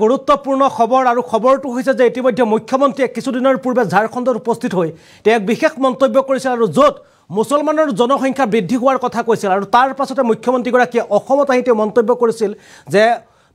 গুৰুত্বপূৰ্ণ খবৰ আৰু খবৰটো হৈছে যে ইতিমধ্যে মুখ্যমন্ত্ৰীয়ে কিছুদিনৰ পূৰ্বে ঝাৰখণ্ডত উপস্থিত হৈ এক বিশেষ মন্তব্য কৰিছিল আৰু য'ত মুছলমানৰ জনসংখ্যা বৃদ্ধি হোৱাৰ কথা কৈছিল আৰু তাৰ পাছতে মুখ্যমন্ত্ৰীগৰাকীয়ে অসমত আহি তেওঁ মন্তব্য কৰিছিল যে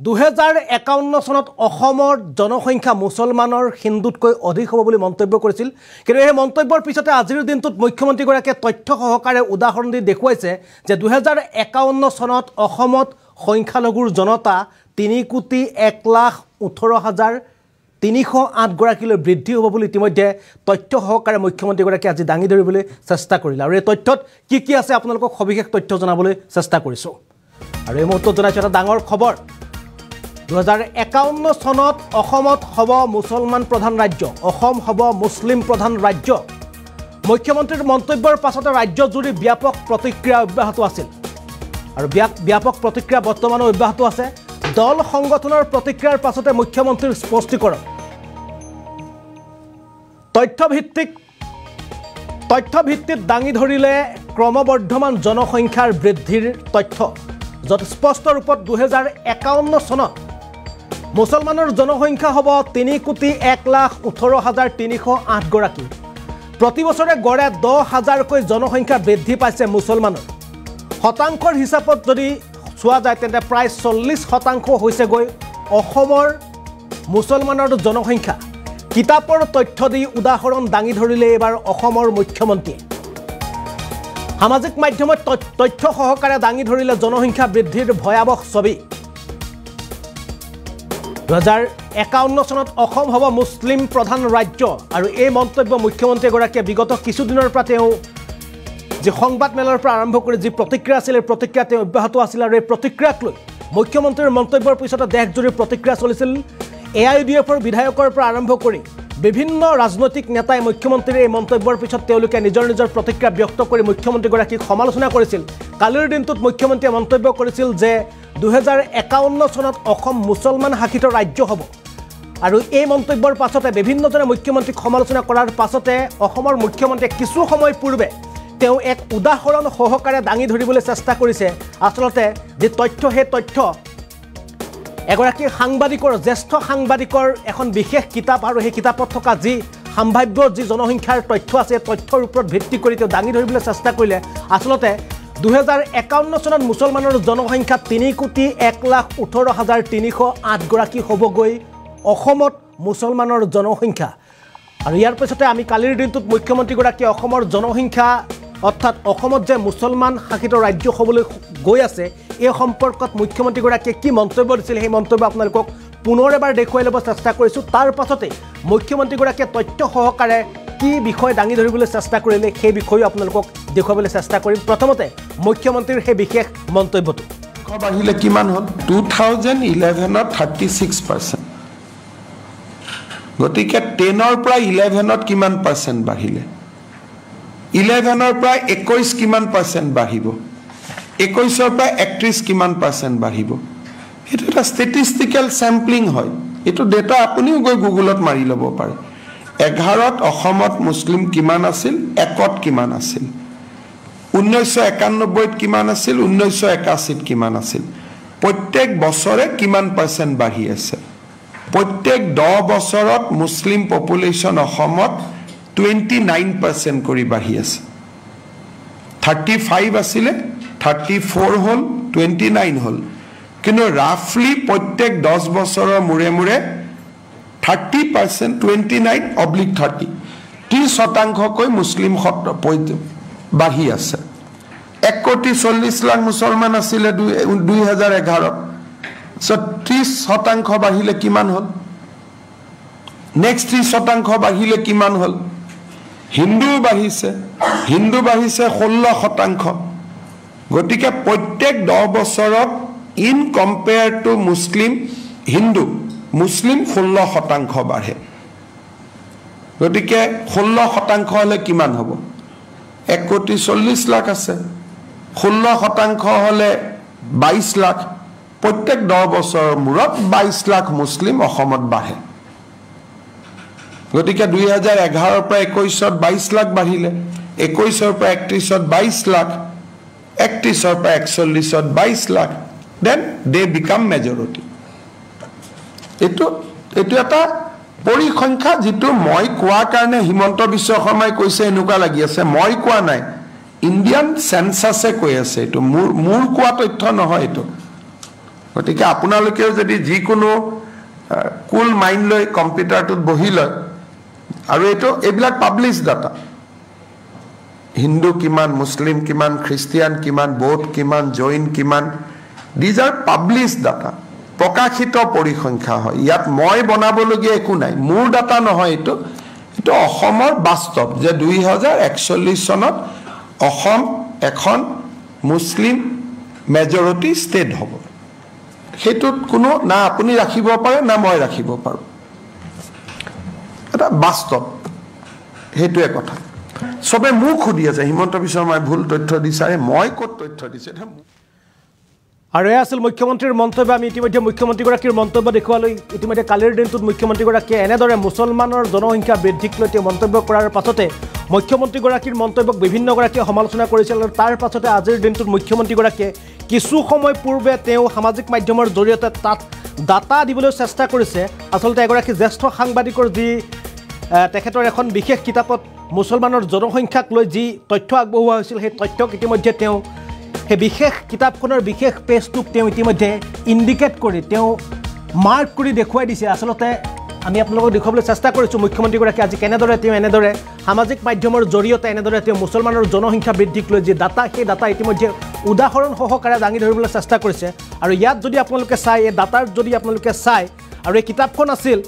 2051 চনত অসমৰ জনসংখ্যা মুছলমানৰ হিন্দুতকৈ অধিক হ'ব বুলি মন্তব্য কৰিছিল কিন্তু এই মন্তব্যৰ পিছতে আজিৰ দিনটোত মুখ্যমন্ত্ৰীগৰাকীয়ে তথ্য সহকাৰে উদাহৰণ দি দেখুৱাইছে যে 2051 চনত অসমত সংখ্যালঘুৰ জনতা 3,01,18,308 গৰাকীলৈ বৃদ্ধি হ'ব বুলি ইতিমধ্যে তথ্য সহকাৰে মুখ্যমন্ত্ৰীগৰাকীয়ে আজি দাঙি ধৰিবলৈ চেষ্টা কৰিলে আৰু এই তথ্যত কি আছে আপোনালোকক সবিশেষ তথ্য জনাবলৈ চেষ্টা কৰিছো আৰু এই মুহূৰ্তত জনাইছো এটা ডাঙৰ খবৰ 2051 চনত অসমত হ'ব মুছলমান প্ৰধান ৰাজ্য অসম হ'ব মুছলিম প্ৰধান ৰাজ্য মুখ্যমন্ত্ৰীৰ মন্তব্যৰ পাছতে ৰাজ্যজুৰি ব্যাপক প্ৰতিক্ৰিয়া অব্যাহত আছিল আৰু ব্যাপক প্ৰতিক্ৰিয়া বৰ্তমানো অব্যাহত আছে দল সংগঠনৰ প্ৰতিক্ৰিয়াৰ পাছতে মুখ্যমন্ত্ৰীৰ স্পষ্টীকৰণ তথ্যভিত্তিত দাঙি ধৰিলে ক্ৰমবৰ্ধমান জনসংখ্যাৰ বৃদ্ধিৰ তথ্য য'ত স্পষ্ট ৰূপত 2051 চনত মুছলমানৰ জনসংখ্যা হ'ব 3,01,18,308 গৰাকী প্ৰতি বছৰে গড়ে 10,000কৈ জনসংখ্যা বৃদ্ধি পাইছে মুছলমানৰ শতাংশৰ হিচাপত যদি চোৱা যায় তেন্তে প্ৰায় 40% হৈছে গৈ অসমৰ মুছলমানৰ জনসংখ্যা কিতাপৰ তথ্য দি উদাহৰণ দাঙি ধৰিলে এবাৰ অসমৰ মুখ্যমন্ত্ৰীয়ে সামাজিক মাধ্যমত তথ্য সহকাৰে দাঙি ধৰিলে জনসংখ্যা বৃদ্ধিৰ ভয়াবহ ছবি 2051 চনত অসম হ'ব মুছলিম প্ৰধান ৰাজ্য আৰু এই মন্তব্য মুখ্যমন্ত্ৰীগৰাকীয়ে বিগত কিছুদিনৰ পৰা তেওঁ যে সংবাদ মেলৰ পৰা আৰম্ভ কৰি যি প্ৰতিক্ৰিয়া আছিল এই প্ৰতিক্ৰিয়া তেওঁ অব্যাহত আছিল আৰু এই প্ৰতিক্ৰিয়াক লৈ মুখ্যমন্ত্ৰীৰ মন্তব্যৰ পিছতে দেশজুৰি প্ৰতিক্ৰিয়া চলিছিল AIUDFৰ বিধায়কৰ পৰা আৰম্ভ কৰি বিভিন্ন ৰাজনৈতিক নেতাই মুখ্যমন্ত্ৰীৰ এই মন্তব্যৰ পিছত তেওঁলোকে নিজৰ প্ৰতিক্ৰিয়া ব্যক্ত কৰি মুখ্যমন্ত্ৰীগৰাকীক সমালোচনা কৰিছিল কালিৰ দিনটোত মুখ্যমন্ত্ৰীয়ে মন্তব্য কৰিছিল যে 2051 চনত অসম মুছলমান শাসিত ৰাজ্য হ'ব আৰু এই মন্তব্যৰ পাছতে বিভিন্নজনে মুখ্যমন্ত্ৰীক সমালোচনা কৰাৰ পাছতে অসমৰ মুখ্যমন্ত্ৰীয়ে কিছু সময় পূৰ্বে তেওঁ এক উদাহৰণ সহকাৰে দাঙি ধৰিবলৈ চেষ্টা কৰিছে আসলতে যে তথ্য সেই তথ্য এগৰাকী সাংবাদিকৰ জ্যেষ্ঠ সাংবাদিকৰ এখন বিশেষ কিতাপ আৰু সেই কিতাপত থকা যি সম্ভাৱ্য যি জনসংখ্যাৰ তথ্য আছে তথ্যৰ ওপৰত ভিত্তি কৰি তেওঁ দাঙি ধৰিবলৈ চেষ্টা কৰিলে আসলতে 2051 চনত মুছলমানৰ জনসংখ্যা 3,01,18,308 গৰাকী হ'বগৈ অসমত মুছলমানৰ জনসংখ্যা আৰু ইয়াৰ পিছতে আমি কালিৰ দিনটোত মুখ্যমন্ত্ৰীগৰাকীয়ে অসমৰ জনসংখ্যা অৰ্থাৎ অসমত যে মুছলমান শাসিত ৰাজ্য হ'বলৈ গৈ আছে এই সম্পৰ্কত মুখ্যমন্ত্ৰীগৰাকীয়ে কি মন্তব্য দিছিল সেই মন্তব্য আপোনালোকক পুনৰ এবাৰ দেখুৱাই ল'ব চেষ্টা কৰিছোঁ তাৰ পাছতে মুখ্যমন্ত্ৰীগৰাকীয়ে তথ্য সহকাৰে কি বিষয় দাঙি ধৰিবলৈ চেষ্টা কৰিলে সেই বিষয়ে আপোনালোকক দেখুৱাবলৈ চেষ্টা কৰিম প্ৰথমতে মুখ্যমন্ত্ৰীৰ সেই বিশেষ মন্তব্যটো বাঢ়িলে কিমান হ'ল 2011ত 36% গতিকে 10ৰ পৰা 11ত কিমান পাৰ্চেণ্ট বাঢ়িলে 11ৰ পৰা 21 কিমান পাৰ্চেণ্ট বাঢ়িব 21ৰ পৰা 31 কিমান পাৰ্চেণ্ট বাঢ়িব এটা এটা ষ্টেটিষ্টিকেল স্যাম্পলিং হয় এটো ডেটা আপুনিও গৈ গুগলত মাৰি ল'ব পাৰে 11ত অসমত মুছলিম কিমান আছিল 1ত কিমান আছিল 1991ত কিমান আছিল 1981ত কিমান আছিল প্ৰত্যেক বছৰে কিমান পাৰ্চেণ্ট বাঢ়ি আছে প্ৰত্যেক 10 বছৰত মুছলিম পপুলেশ্যন অসমত 29% কৰি বাঢ়ি আছে 35 আছিল 34 হ'ল 29 হ'ল কিন্তু ৰাফলি প্ৰত্যেক 10 বছৰৰ মুৰে মুৰে 30% 29/30 30% মুছলিম বাঢ়ি আছে 1,40,00,000 মুছলমান আছিল 2011ত So 30% বাঢ়িলে কিমান হ'ল নেক্সট 30% বাঢ়িলে কিমান হ'ল হিন্দু বাঢ়িছে 16% গতিকে প্ৰত্যেক 10 বছৰত ইন কম্পেয়াৰ টু মুছলিম হিন্দু মুছলিম 16% বাঢ়ে গতিকে 16% হলে কিমান হ'ব 1,40,00,000 আছে 16% হলে 22 লাখ প্ৰত্যেক 10 বছৰৰ মূৰত 22 লাখ মুছলিম অসমত বাঢ়ে গতিকে 2011 পৰা 21ত 22 লাখ বাঢ়িলে 21ৰ পৰা 31ত 22 লাখ 31ৰ পৰা 41ত 22 lakh then they become majority এইটো এটা পৰিসংখ্যা যেটো মই কোৱাৰ কাৰণে হিমন্ত বিশ্ব শৰ্মাই কৈছে এনেকুৱা লাগি আছে মই কোৱা নাই ইণ্ডিয়ান সেন্সাসে কৈ আছে এইটো মূৰ কোৱা তথ্য নহয় এইটো গতিকে আপোনালোকেও যদি যিকোনো কুল মাইন্ড লৈ কম্পিউটাৰটোত বহি লয় আৰু এইবিলাক পাব্লিশ ডাটা হিন্দু কিমান মুসলিম কিমান খ্ৰীষ্টিয়ান কিমান বৌদ্ধ কিমান জৈন কিমান these are published data প্ৰকাশিত পৰিসংখ্যা হয় ইয়াত মই বনাবলগীয়া একো নাই মোৰ ডাটা নহয় এইটো অসমৰ বাস্তৱ যে 2041 চনত অসম এখন মুসলিম মেজৰিটি ষ্টেট হ'ব হেতুত কোনো না আপুনি ৰাখিব পাৰে না মই ৰাখিব পাৰো এটা বাস্তৱ হেতুৱে কথা সবে মুখ খুদি আছে হিমন্ত বিশ্ব শৰ্মাই ভুল তথ্য দিছাৰে মই ক'ত তথ্য দিছে আৰু আছিল মুখ্যমন্ত্ৰীৰ মন্তব্য আমি ইতিমধ্যে মুখ্যমন্ত্ৰীগৰাকীৰ মন্তব্য দেখুৱালৈ ইতিমধ্যে কালিৰ দিনটোত মুখ্যমন্ত্ৰীগৰাকীয়ে এনেদৰে মুছলমানৰ জনসংখ্যা বৃদ্ধিক লৈ মন্তব্য কৰাৰ পাছতে মুখ্যমন্ত্ৰীগৰাকীৰ মন্তব্যক বিভিন্নগৰাকীয়ে সমালোচনা কৰিছিল আৰু তাৰ পাছতে আজিৰ দিনটোত মুখ্যমন্ত্ৰীগৰাকীয়ে কিছু সময় পূৰ্বে তেওঁ সামাজিক মাধ্যমৰ জৰিয়তে তাত ডাটা দিবলৈ চেষ্টা কৰিছে আসলতে এগৰাকী জ্যেষ্ঠ সাংবাদিকৰ যি তেখেতৰ এখন বিশেষ কিতাপত মুছলমানৰ জনসংখ্যাক লৈ যি তথ্য আগবঢ়োৱা হৈছিল সেই তথ্যক ইতিমধ্যে তেওঁ সেই বিশেষ কিতাপখনৰ বিশেষ পেজটোক তেওঁ ইতিমধ্যে ইণ্ডিকেট কৰি তেওঁ মাৰ্ক কৰি দেখুৱাই দিছে আসলতে আমি আপোনালোকক দেখুৱাবলৈ চেষ্টা কৰিছোঁ মুখ্যমন্ত্ৰীগৰাকী আজি কেনেদৰে তেওঁ এনেদৰে সামাজিক মাধ্যমৰ জৰিয়তে এনেদৰে তেওঁ মুছলমানৰ জনসংখ্যা বৃদ্ধিক লৈ যি ডাটা সেই ডাটা ইতিমধ্যে উদাহৰণ সহকাৰে দাঙি ধৰিবলৈ চেষ্টা কৰিছে আৰু ইয়াত যদি আপোনালোকে চাই এই ডাটাৰ যদি আপোনালোকে চাই আৰু এই কিতাপখন আছিল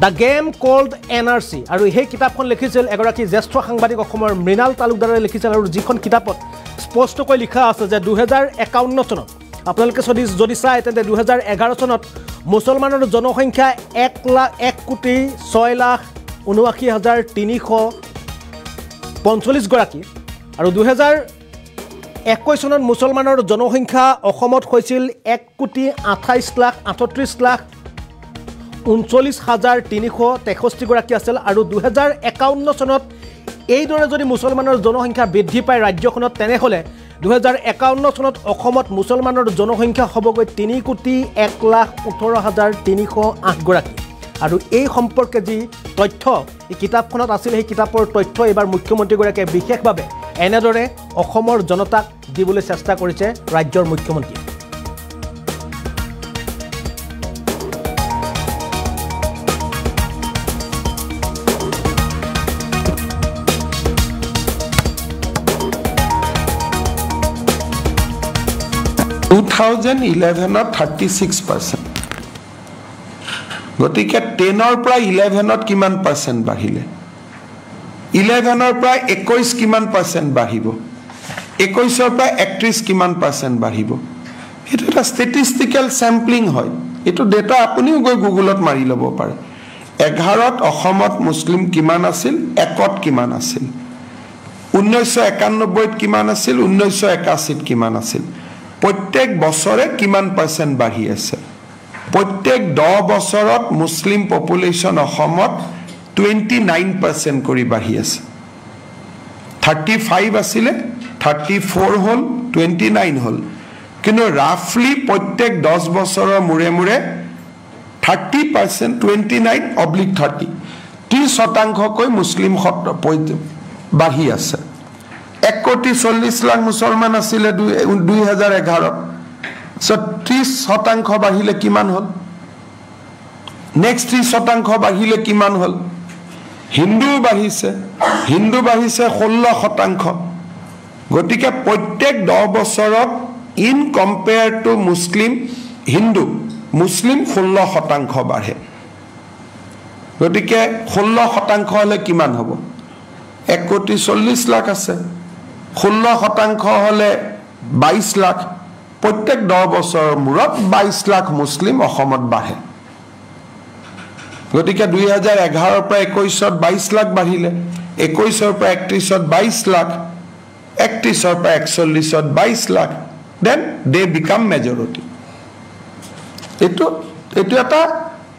The Game Called NRC আৰু এই কিতাপখন লিখিছিল এগৰাকী জ্যেষ্ঠ সাংবাদিক অসমৰ মৃণাল তালুকদাৰে লিখিছিল আৰু যিখন কিতাপত স্পষ্টকৈ লিখা আছে যে 2051 চনত আপোনালোকে যদি চাই তেন্তে 2011 চনত মুছলমানৰ জনসংখ্যা 1,79,345 গৰাকী আৰু 2021 চনত মুছলমানৰ জনসংখ্যা অসমত হৈছিল 1,28,38,39,363 গৰাকী আছিল আৰু 2051 চনত এইদৰে যদি মুছলমানৰ জনসংখ্যা বৃদ্ধি পায় ৰাজ্যখনত তেনেহলে 2051 চনত অসমত মুছলমানৰ জনসংখ্যা হ'বগৈ 3,01,18,308 গৰাকী আৰু এই সম্পৰ্কে যি তথ্য এই কিতাপখনত আছিল সেই কিতাপৰ তথ্য এবাৰ মুখ্যমন্ত্ৰীগৰাকীয়ে বিশেষভাৱে এনেদৰে অসমৰ জনতাক দিবলৈ চেষ্টা কৰিছে ৰাজ্যৰ মুখ্যমন্ত্ৰী 2011 36% গতিকে 10 পৰা 11 কিমান পাৰ্সেন্ট বাঢ়িলে 11 পৰা 21 কিমান পাৰ্সেন্ট বাঢ়িব 21 পৰা 31 কিমান পাৰ্সেন্ট বাঢ়িব এটা এটা ষ্টেটিষ্টিক্যাল স্যাম্পলিং হয় এটো ডেটা আপুনিও গৈ গুগলত মাৰি লব পাৰে 11ত অসমত মুসলিম কিমান আছিল 1ত কিমান আছিল 1991ত কিমান আছিল 1981ত কিমান আছিল প্ৰত্যেক বছৰে কিমান পাৰ্সেন্ট বাঢ়ি আছে প্ৰত্যেক 10 বছৰত মুসলিম পপুলেশন অসমত 29% কৰি বাঢ়ি আছে 35 আছিল 34 হল 29 হল কিন্তু ৰাফলি প্ৰত্যেক 10 বছৰৰ মুৰে মুৰে 30% 29/30 30% কৈ মুসলিম বাঢ়ি আছে 1,40,00,000 মুছলমান আছিল 2011 সো 30% বাঢ়িলে কিমান হল নেক্সট 30% বাঢ়িলে কিমান হল হিন্দু বাঢ়িছে 16% গতিকে প্ৰত্যেক 10 বছৰত ইন কম্পেয়াৰ টু মুসলিম হিন্দু মুসলিম 16% বাঢ়ে গতিকে 16% হলে কিমান হ'ব 1,40,00,000 আছে 16% হলে 22 লাখ প্ৰত্যেক 10 বছৰৰ মূৰত 22 লাখ মুসলিম অসমত বাঢ়ে গতিকে 2011 পৰা 21ত 22 লাখ বাঢ়িলে 21ৰ পৰা 31ত 22 লাখ 31ৰ পৰা 41ত 22 lakh then they become majority এটো এটা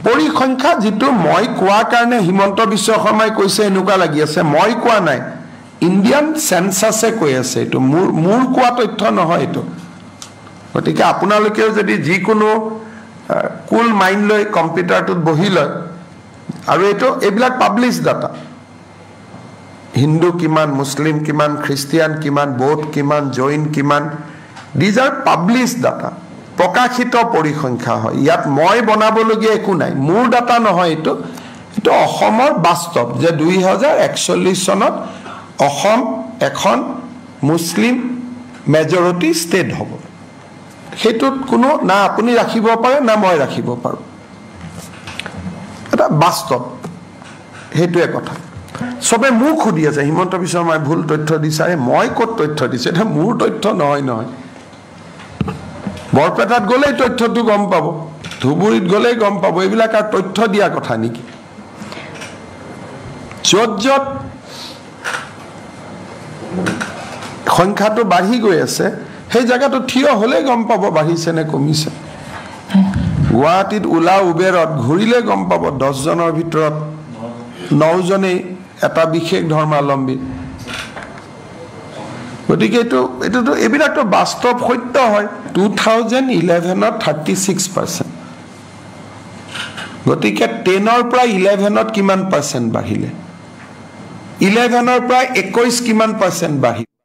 পৰিসংখ্যা যেটো মই কোৱাৰ কাৰণে হিমন্ত বিশ্ব শৰ্মাই কৈছে এনেকুৱা লাগি আছে মই কোৱা নাই ইণ্ডিয়ান সেন্সাসে কৈ আছে এটো মূৰ কোৱা তথ্য নহয় এটো গতিকে আপোনালোকেও যদি যিকোনো কুল মাইণ্ড লৈ কম্পিউটাৰটোত বহি লয় আৰু এইবিলাক পাব্লিছ ডাটা হিন্দু কিমান মুছলিম কিমান খ্ৰীষ্টিয়ান কিমান বৌদ্ধ কিমান জৈন কিমান দিজ আৰ পাব্লিছ ডাটা প্ৰকাশিত পৰিসংখ্যা হয় ইয়াত মই বনাবলগীয়া একো নাই মোৰ ডাটা নহয় এইটো অসমৰ বাস্তৱ যে 2041 চনত অসম এখন মুছলিম মেজৰিটি ষ্টেট হ'ব সেইটোত কোনো না আপুনি ৰাখিব পাৰে না মই ৰাখিব পাৰোঁ এটা বাস্তৱ সেইটোৱে কথা সবে মোক সুধি আছে হিমন্ত বিশ্ব শৰ্মাই ভুল তথ্য দিছে মই ক'ত তথ্য দিছে এটা মোৰ তথ্য নহয় বৰপেটাত গ'লেই তথ্যটো গম পাব ধুবুৰীত গ'লেই গম পাব এইবিলাক আৰু তথ্য দিয়া কথা নেকি য'ত সংখ্যাটো বাঢ়ি গৈ আছে সেই জায়গাটো থিয় হ'লে গম পাব বাঢ়িছে নে কমিছে গুৱাহাটীত ওলা উবেৰত ঘূৰিলে গম পাব 10 জনৰ ভিতৰত 9 জনেই এটা বিশেষ ধৰ্মাৱলম্বী গতিকে এইটোতো এইবিলাকতো বাস্তৱ সত্য হয় 2011ত 36% গতিকে 10ৰ পৰা 11ত কিমান পাৰ্চেণ্ট বাঢ়িলে 11ৰ পৰা 21 কিমান পাৰ্চেণ্ট বাঢ়িলে